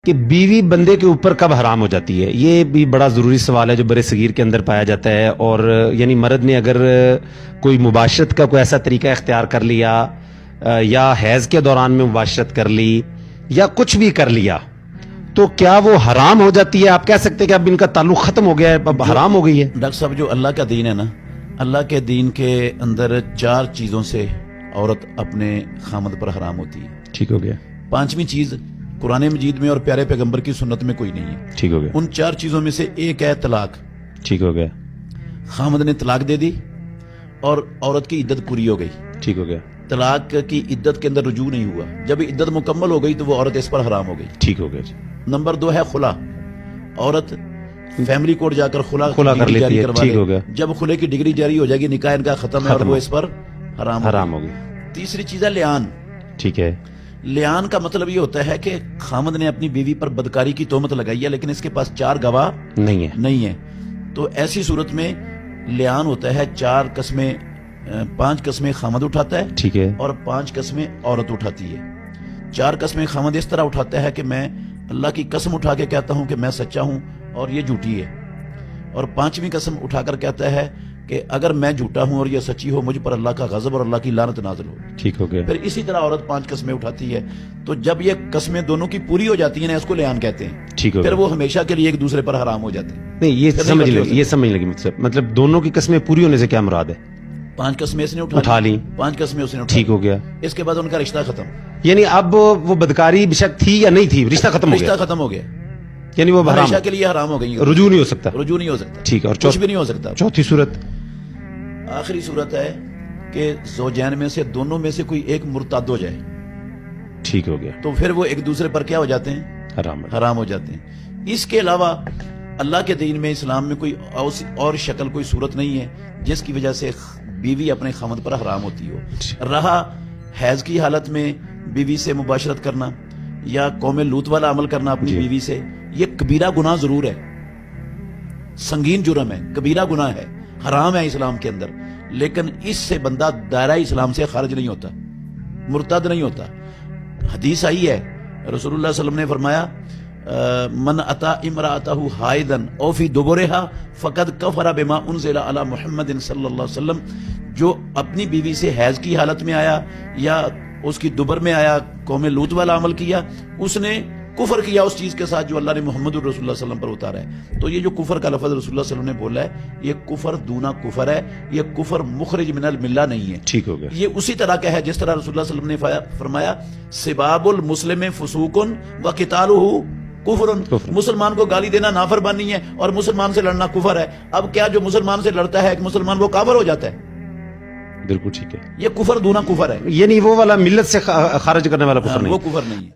کہ بیوی بندے کے اوپر کب حرام ہو جاتی ہے؟ یہ بھی بڑا ضروری سوال ہے جو برے صغیر کے اندر پایا جاتا ہے. اور یعنی مرد نے اگر کوئی مباشرت کا کوئی ایسا طریقہ اختیار کر لیا یا حیض کے دوران میں مباشرت کر لی یا کچھ بھی کر لیا تو کیا وہ حرام ہو جاتی ہے؟ آپ کہہ سکتے ہیں کہ اب ان کا تعلق ختم ہو گیا ہے، اب حرام ہو گئی ہے؟ ڈاکٹر صاحب، جو اللہ کا دین ہے نا، اللہ کے دین کے اندر 4 چیزوں سے عورت اپنے خامد پر حرام ہوتی ہے. ٹھیک ہو گیا. 5ویں چیز قرآن مجید میں اور پیارے پیغمبر کی سنت میں کوئی نہیں ہے. ٹھیک ہو گیا. ان 4 چیزوں میں سے ایک ہے طلاق. ٹھیک ہو گیا. خامد نے طلاق دے دی اور عورت کی عدت پوری ہو گئی. ٹھیک ہو گیا. طلاق کی عدت کے اندر رجوع نہیں ہوا، جب عدت مکمل ہو گئی تو وہ عورت اس پر حرام ہو گئی. ٹھیک ہو گیا. نمبر 2 ہے خلا. عورت فیملی کورٹ جا کر خلا کر لیتی ہے. ٹھیک ہو گیا. جب خلے کی ڈگری جاری ہو جائے گی، نکاح ان کا ختم ہے اور وہ اس پر حرام ہو گئی. تیسری چیز ہے لیان. ٹھیک ہے. لیان کا مطلب یہ ہوتا ہے کہ خامد نے اپنی بیوی پر بدکاری کی تہمت لگائی ہے لیکن اس کے پاس 4 گواہ نہیں ہے، تو ایسی صورت میں لیان ہوتا ہے 5 قسمیں خامد اٹھاتا ہے. ٹھیک ہے. اور 5 قسمیں عورت اٹھاتی ہے. 4 قسمیں خامد اس طرح اٹھاتا ہے کہ میں اللہ کی قسم اٹھا کے کہتا ہوں کہ میں سچا ہوں اور یہ جھوٹی ہے، اور 5ویں قسم اٹھا کر کہتا ہے کہ اگر میں جھوٹا ہوں اور یہ سچی ہو، مجھ پر اللہ کا غضب اور اللہ کی لعنت نازل ہو. ٹھیک ہو گیا. پھر اسی طرح عورت 5 قسمیں اٹھاتی ہے، تو جب یہ قسمیں دونوں کی پوری ہو جاتی ہیں نا، اس کو لیان کہتے ہیں. ٹھیک ہو پھر گیا. وہ ہمیشہ کے لیے ایک دوسرے پر حرام ہو جاتے ہیں. نہیں، یہ سمجھ لگی مطلب دونوں کی قسمیں پوری ہونے سے کیا مراد ہے؟ 5 قسمیں اس نے اٹھا لی، 5 قسمیں اس نے اٹھا. ٹھیک ہو گیا. اس کے بعد ان کا رشتہ ختم. یعنی اب وہ بدکاری بے شک تھی یا نہیں تھی، رشتہ ختم ہو گیا. یعنی وہ ہمیشہ کے لیے حرام ہو گئی. رجوع نہیں ہو سکتا. ٹھیک ہے. اور کچھ بھی نہیں ہو سکتا. چوتھی صورت، آخری صورت ہے کہ زوجین میں سے دونوں میں سے کوئی ایک مرتد ہو جائے. ٹھیک ہو گیا. تو پھر وہ ایک دوسرے پر کیا ہو جاتے ہیں؟ حرام ہو جاتے ہیں. اس کے علاوہ اللہ کے دین میں، اسلام میں کوئی اور شکل، کوئی صورت نہیں ہے جس کی وجہ سے بیوی اپنے خامد پر حرام ہوتی ہو. رہا حیض کی حالت میں بیوی سے مباشرت کرنا یا قوم لوط والا عمل کرنا اپنی بیوی سے، یہ کبیرہ گناہ ضرور ہے، سنگین جرم ہے، کبیرہ گناہ ہے، حرام ہے اسلام کے اندر، لیکن اس سے بندہ دائرہ اسلام سے خارج نہیں ہوتا، مرتد نہیں ہوتا. حدیث آئی ہے، رسول اللہ صلی اللہ علیہ وسلم نے فرمایا من اتا امرأتہ حائضا او فی دبرہا فقد کفر بما انزل علی محمد صلی اللہ علیہ وسلم. جو اپنی بیوی سے حیض کی حالت میں آیا یا اس کی دبر میں آیا، قوم لوط والا عمل کیا، اس نے کفر کیا اس چیز کے ساتھ جو اللہ نے محمد رسول اللہ صلی اللہ علیہ وسلم پر اتارا ہے. تو یہ جو کفر کا لفظ رسول اللہ صلی اللہ علیہ وسلم نے بولا ہے، یہ کفر دونا کفر ہے، یہ کفر مخرج من الملہ نہیں ہے. ٹھیک ہو گیا. یہ اسی طرح کا ہے جس طرح رسول اللہ صلی اللہ علیہ وسلم نے فرمایا سباب المسلم فسوق وقتالہ کفر. مسلمان کو گالی دینا نافرمانی ہے اور مسلمان سے لڑنا کفر ہے. اب کیا جو مسلمان سے لڑتا ہے ایک مسلمان، وہ کافر ہو جاتا ہے؟ بالکل ٹھیک ہے. یہ کفر دونا کفر ہے، یعنی وہ والا ملت سے خارج کرنے والا کفر نہیں. وہ کفر نہیں ہے.